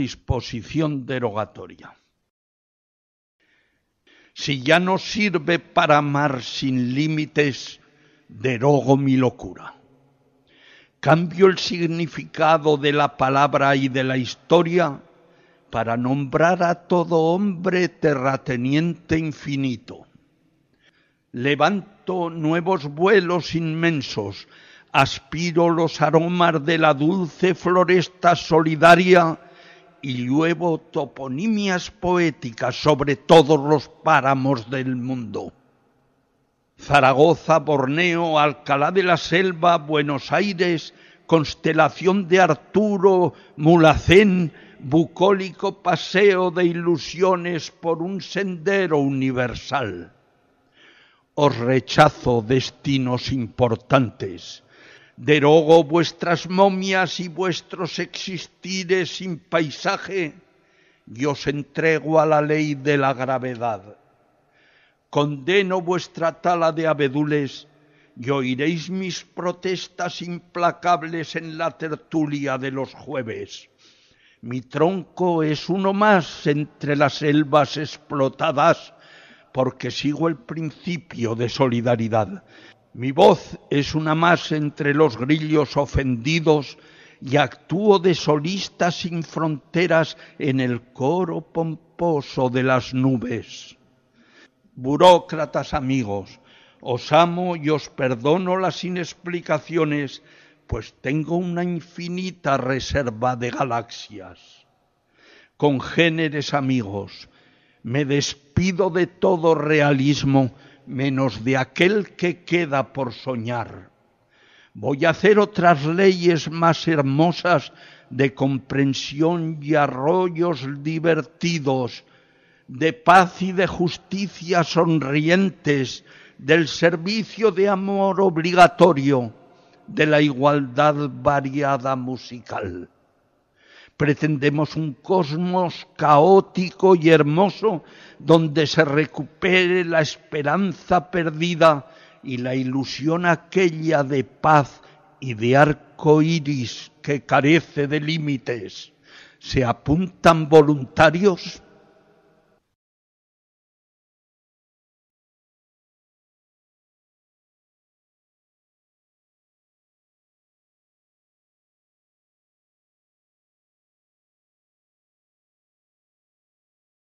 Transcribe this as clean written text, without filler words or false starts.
disposición derogatoria. Si ya no sirve para amar sin límites, derogo mi locura. Cambio el significado de la palabra y de la historia para nombrar a todo hombre terrateniente infinito. Levanto nuevos vuelos inmensos, aspiro los aromas de la dulce floresta solidaria y lluevo toponimias poéticas sobre todos los páramos del mundo. Zaragoza, Borneo, Alcalá de la Selva, Buenos Aires, constelación de Arturo, Mulhacén, bucólico paseo de ilusiones por un sendero universal. Os rechazo destinos importantes, derogo vuestras momias y vuestros existires sin paisaje, y os entrego a la ley de la gravedad. Condeno vuestra tala de abedules y oiréis mis protestas implacables en la tertulia de los jueves. Mi tronco es uno más entre las selvas explotadas, porque sigo el principio de solidaridad. Mi voz es una más entre los grillos ofendidos y actúo de solista sin fronteras en el coro pomposo de las nubes. Burócratas amigos, os amo y os perdono las inexplicaciones, pues tengo una infinita reserva de galaxias. Congéneres amigos, me despido de todo realismo, menos de aquel que queda por soñar. Voy a hacer otras leyes más hermosas de comprensión y arroyos divertidos, de paz y de justicia sonrientes, del servicio de amor obligatorio, de la igualdad variada musical. Pretendemos un cosmos caótico y hermoso donde se recupere la esperanza perdida y la ilusión aquella de paz y de arco iris que carece de límites. ¿Se apuntan voluntarios?